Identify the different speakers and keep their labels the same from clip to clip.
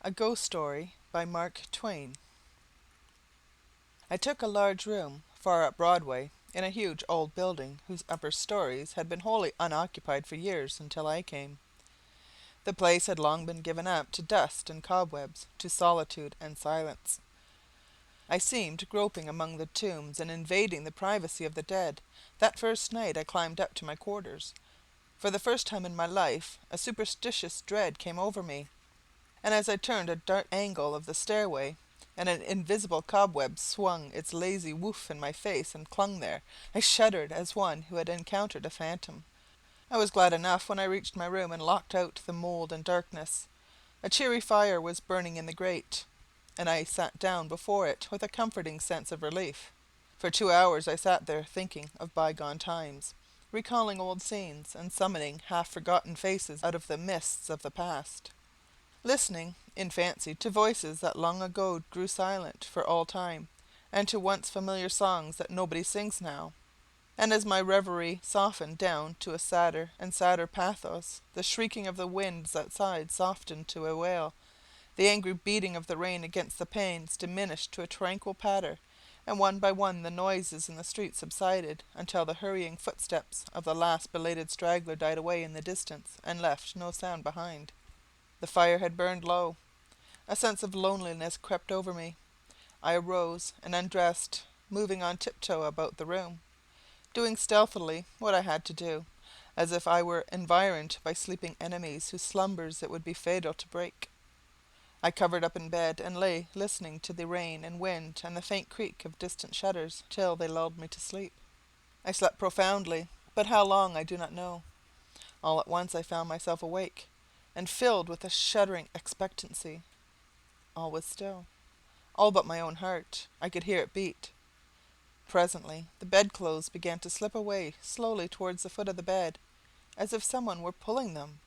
Speaker 1: A Ghost Story by Mark Twain. I took a large room far up Broadway in a huge old building whose upper stories had been wholly unoccupied for years until I came. The place had long been given up to dust and cobwebs, to solitude and silence. I seemed groping among the tombs and invading the privacy of the dead, that first night I climbed up to my quarters. For the first time in my life a superstitious dread came over me, and as I turned a dark angle of the stairway, and an invisible cobweb swung its lazy woof in my face and clung there, I shuddered as one who had encountered a phantom. I was glad enough when I reached my room and locked out the mould and darkness. A cheery fire was burning in the grate, and I sat down before it with a comforting sense of relief. For 2 hours I sat there thinking of bygone times, recalling old scenes, and summoning half-forgotten faces out of the mists of the past. Listening, in fancy, to voices that long ago grew silent for all time, and to once familiar songs that nobody sings now. And as my reverie softened down to a sadder and sadder pathos, the shrieking of the winds outside softened to a wail, the angry beating of the rain against the panes diminished to a tranquil patter, and one by one the noises in the street subsided, until the hurrying footsteps of the last belated straggler died away in the distance and left no sound behind. The fire had burned low. A sense of loneliness crept over me. I arose and undressed, moving on tiptoe about the room, doing stealthily what I had to do, as if I were environed by sleeping enemies whose slumbers it would be fatal to break. I covered up in bed and lay listening to the rain and wind and the faint creak of distant shutters till they lulled me to sleep. I slept profoundly, but how long I do not know. All at once I found myself awake, and filled with a shuddering expectancy. All was still. All but my own heart. I could hear it beat. Presently the bedclothes began to slip away slowly towards the foot of the bed, as if someone were pulling them.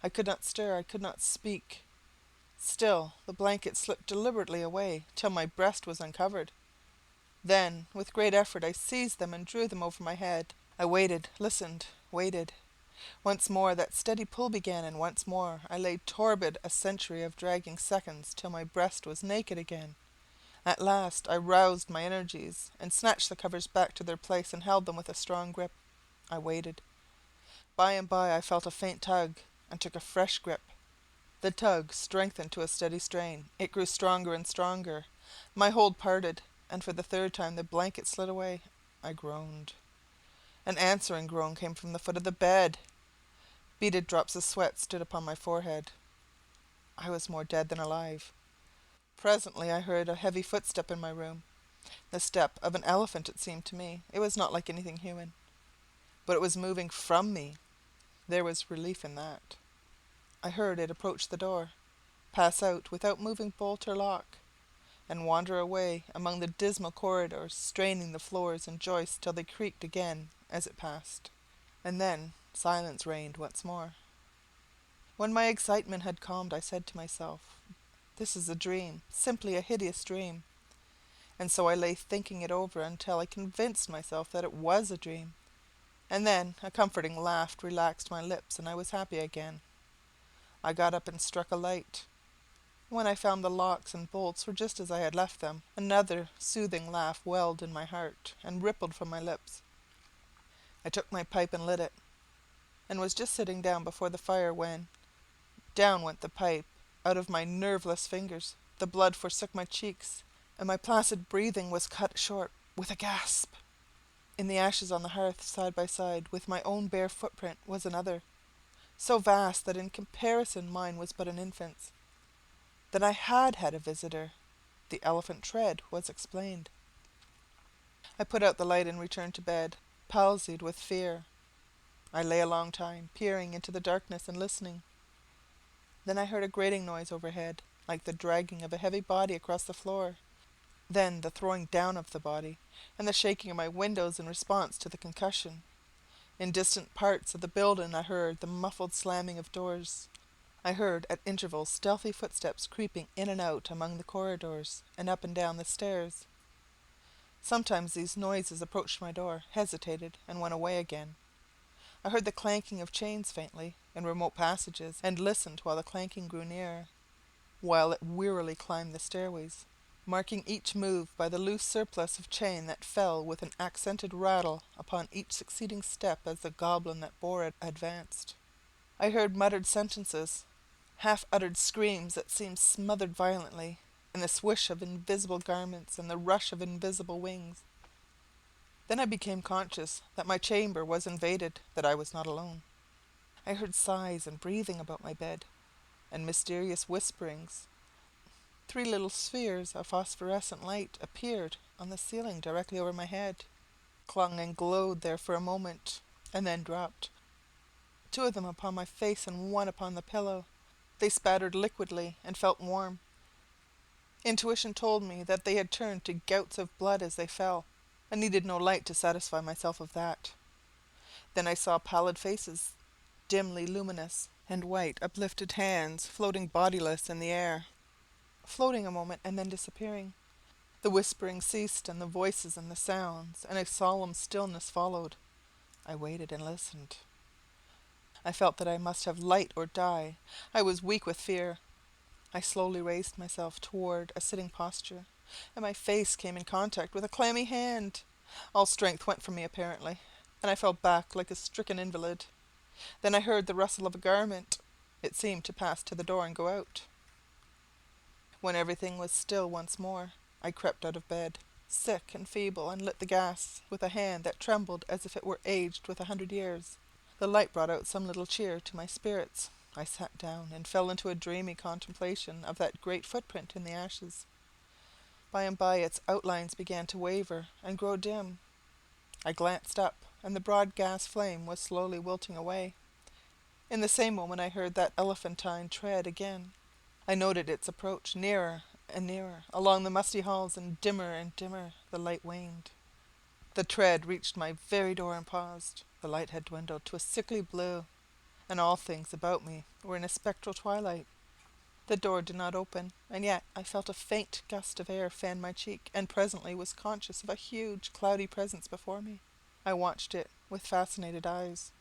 Speaker 1: I could not stir, I could not speak. Still the blankets slipped deliberately away, till my breast was uncovered. Then, with great effort, I seized them and drew them over my head. I waited, listened, waited. Once more that steady pull began, and once more I lay torpid a century of dragging seconds till my breast was naked again. At last I roused my energies, and snatched the covers back to their place and held them with a strong grip. I waited. By and by I felt a faint tug, and took a fresh grip. The tug strengthened to a steady strain. It grew stronger and stronger. My hold parted, and for the third time the blanket slid away. I groaned. An answering groan came from the foot of the bed. Beaded drops of sweat stood upon my forehead. I was more dead than alive. Presently I heard a heavy footstep in my room. The step of an elephant, it seemed to me. It was not like anything human. But it was moving from me. There was relief in that. I heard it approach the door, pass out without moving bolt or lock, and wander away among the dismal corridors, straining the floors and joists till they creaked again as it passed. And then silence reigned once more. When my excitement had calmed, I said to myself, "This is a dream, simply a hideous dream." And so I lay thinking it over until I convinced myself that it was a dream. And then a comforting laugh relaxed my lips, and I was happy again. I got up and struck a light. When I found the locks and bolts were just as I had left them, another soothing laugh welled in my heart and rippled from my lips. I took my pipe and lit it, and was just sitting down before the fire when down went the pipe out of my nerveless fingers. The blood forsook my cheeks, and my placid breathing was cut short with a gasp. In the ashes on the hearth, side by side with my own bare footprint, was another, so vast that in comparison mine was but an infant's. Then I had had a visitor. The elephant tread was explained. I put out the light and returned to bed, palsied with fear. I lay a long time, peering into the darkness and listening. Then I heard a grating noise overhead, like the dragging of a heavy body across the floor. Then the throwing down of the body, and the shaking of my windows in response to the concussion. In distant parts of the building I heard the muffled slamming of doors. I heard at intervals stealthy footsteps creeping in and out among the corridors, and up and down the stairs. Sometimes these noises approached my door, hesitated, and went away again. I heard the clanking of chains faintly, in remote passages, and listened while the clanking grew nearer. while it wearily climbed the stairways, marking each move by the loose surplus of chain that fell with an accented rattle upon each succeeding step as the goblin that bore it advanced. I heard muttered sentences, half-uttered screams that seemed smothered violently, and the swish of invisible garments and the rush of invisible wings. Then I became conscious that my chamber was invaded, that I was not alone. I heard sighs and breathing about my bed, and mysterious whisperings. Three little spheres of phosphorescent light appeared on the ceiling directly over my head, clung and glowed there for a moment, and then dropped. Two of them upon my face and one upon the pillow. They spattered liquidly and felt warm. Intuition told me that they had turned to gouts of blood as they fell. I needed no light to satisfy myself of that. Then I saw pallid faces, dimly luminous, and white uplifted hands floating bodiless in the air, floating a moment and then disappearing. The whispering ceased, and the voices and the sounds, and a solemn stillness followed. I waited and listened. I felt that I must have light or die. I was weak with fear. I slowly raised myself toward a sitting posture, and my face came in contact with a clammy hand. All strength went from me apparently, and I fell back like a stricken invalid. Then I heard the rustle of a garment. It seemed to pass to the door and go out. When everything was still once more, I crept out of bed, sick and feeble, and lit the gas with a hand that trembled as if it were aged with 100 years. The light brought out some little cheer to my spirits. I sat down and fell into a dreamy contemplation of that great footprint in the ashes. By and by its outlines began to waver and grow dim. I glanced up, and the broad gas flame was slowly wilting away. In the same moment I heard that elephantine tread again. I noted its approach, nearer and nearer, along the musty halls, and dimmer the light waned. The tread reached my very door and paused. The light had dwindled to a sickly blue, and all things about me were in a spectral twilight. The door did not open, and yet I felt a faint gust of air fan my cheek, and presently was conscious of a huge, cloudy presence before me. I watched it with fascinated eyes.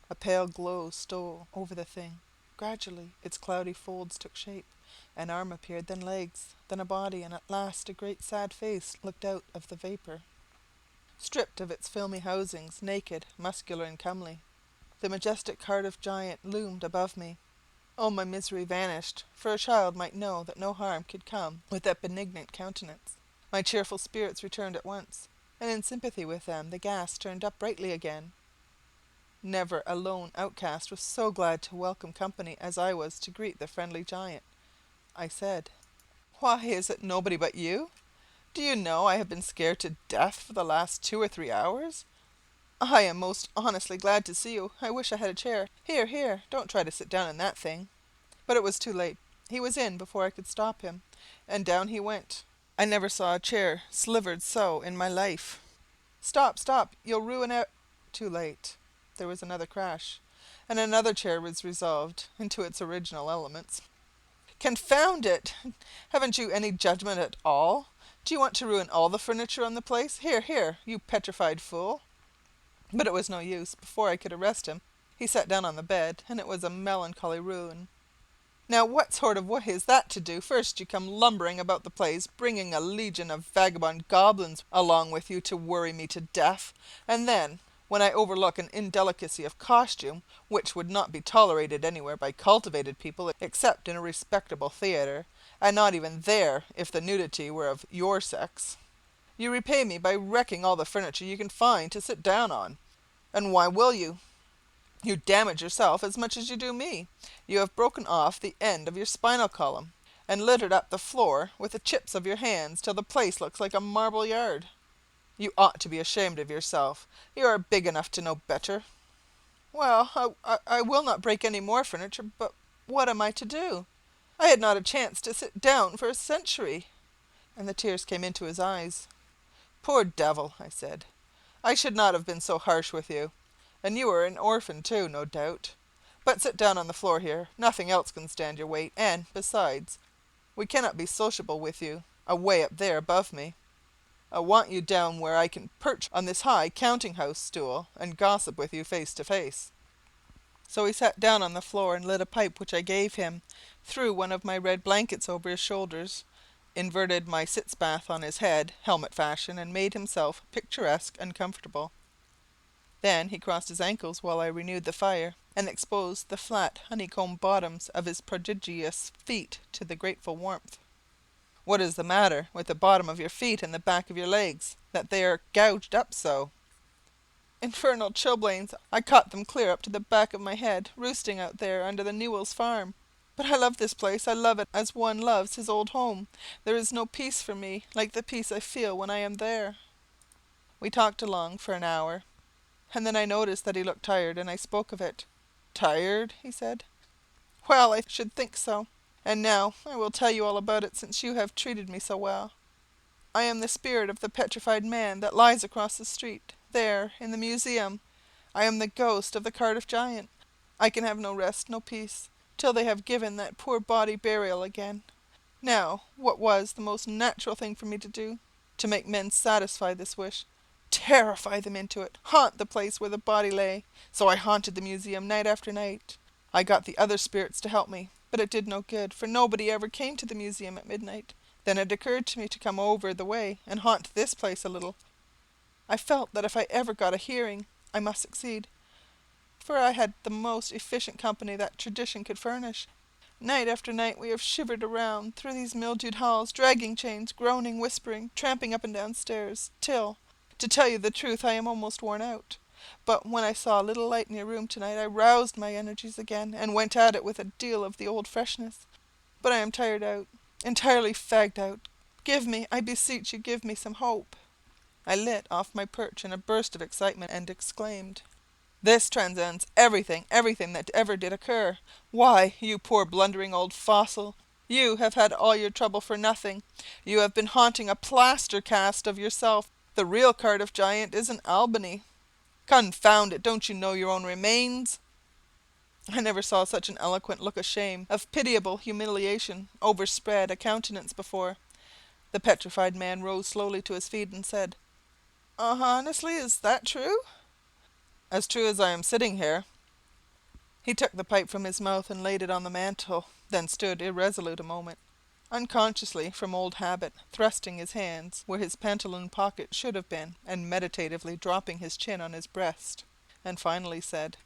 Speaker 1: A pale glow stole over the thing. Gradually its cloudy folds took shape. An arm appeared, then legs, then a body, and at last a great sad face looked out of the vapour. Stripped of its filmy housings, naked, muscular, and comely, the majestic Cardiff giant loomed above me. Oh, my misery vanished, for a child might know that no harm could come with that benignant countenance. My cheerful spirits returned at once, and in sympathy with them the gas turned up brightly again. Never a lone outcast was so glad to welcome company as I was to greet the friendly giant. I said, "Why, is it nobody but you? Do you know I have been scared to death for the last 2 or 3 hours? I am most honestly glad to see you. I wish I had a chair. Here, don't try to sit down in that thing." But it was too late. He was in before I could stop him, and down he went. I never saw a chair slivered so in my life. Stop, you'll ruin it." Too late. There was another crash, and another chair was resolved into its original elements. "Confound it! Haven't you any judgment at all? Do you want to ruin all the furniture on the place? Here, you petrified fool." But it was no use. Before I could arrest him, he sat down on the bed, and it was a melancholy ruin. "Now what sort of way is that to do? First you come lumbering about the place, bringing a legion of vagabond goblins along with you to worry me to death, and then, when I overlook an indelicacy of costume, which would not be tolerated anywhere by cultivated people except in a respectable theatre, and not even there if the nudity were of your sex, you repay me by wrecking all the furniture you can find to sit down on. And why will you? You damage yourself as much as you do me. You have broken off the end of your spinal column, and littered up the floor with the chips of your hands till the place looks like a marble yard. You ought to be ashamed of yourself. You are big enough to know better." "Well, I will not break any more furniture, but what am I to do? I had not a chance to sit down for a century." And the tears came into his eyes. "Poor devil," I said. "I should not have been so harsh with you. And you are an orphan too, no doubt. But sit down on the floor here. Nothing else can stand your weight, and, besides, we cannot be sociable with you, away up there above me. I want you down where I can perch on this high counting-house stool, and gossip with you face to face." So he sat down on the floor and lit a pipe which I gave him, threw one of my red blankets over his shoulders, inverted my sitz bath on his head, helmet fashion, and made himself picturesque and comfortable. Then he crossed his ankles while I renewed the fire, and exposed the flat honeycomb bottoms of his prodigious feet to the grateful warmth. "What is the matter with the bottom of your feet and the back of your legs, that they are gouged up so?" "Infernal chilblains. I caught them clear up to the back of my head, roosting out there under the Newells farm. But I love this place. I love it as one loves his old home. There is no peace for me like the peace I feel when I am there." We talked along for an hour, and then I noticed that he looked tired, and I spoke of it. "Tired?" he said. "Well, I should think so. And now I will tell you all about it, since you have treated me so well. I am the spirit of the petrified man that lies across the street, there in the museum. I am the ghost of the Cardiff giant. I can have no rest, no peace, till they have given that poor body burial again. Now, what was the most natural thing for me to do? To make men satisfy this wish. Terrify them into it. Haunt the place where the body lay. So I haunted the museum night after night. I got the other spirits to help me, but it did no good, for nobody ever came to the museum at midnight. Then it occurred to me to come over the way and haunt this place a little. I felt that if I ever got a hearing, I must succeed, for I had the most efficient company that tradition could furnish. Night after night we have shivered around through these mildewed halls, dragging chains, groaning, whispering, tramping up and down stairs, till, to tell you the truth, I am almost worn out. But when I saw a little light in your room tonight, I roused my energies again, and went at it with a deal of the old freshness. But I am tired out, entirely fagged out. Give me, I beseech you, give me some hope." I lit off my perch in a burst of excitement, and exclaimed, "This transcends everything, everything that ever did occur. Why, you poor blundering old fossil, you have had all your trouble for nothing. You have been haunting a plaster cast of yourself. The real Cardiff giant is in Albany. Confound it, don't you know your own remains?" I never saw such an eloquent look of shame, of pitiable humiliation, overspread a countenance before. The petrified man rose slowly to his feet, and said, "Honestly, is that true?" "As true as I am sitting here." He took the pipe from his mouth and laid it on the mantel, then stood irresolute a moment, unconsciously, from old habit, thrusting his hands where his pantaloon pocket should have been, and meditatively dropping his chin on his breast, and finally said,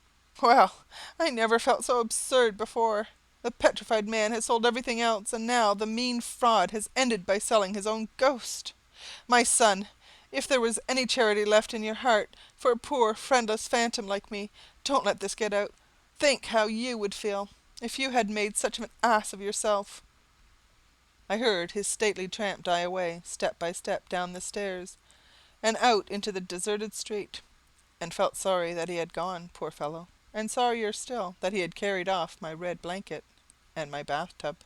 Speaker 1: "Well, I never felt so absurd before. The petrified man has sold everything else, and now the mean fraud has ended by selling his own ghost. My son, if there was any charity left in your heart for a poor friendless phantom like me, don't let this get out. Think how you would feel if you had made such an ass of yourself." I heard his stately tramp die away, step by step, down the stairs, and out into the deserted street, and felt sorry that he had gone, poor fellow, and sorrier still that he had carried off my red blanket and my bathtub.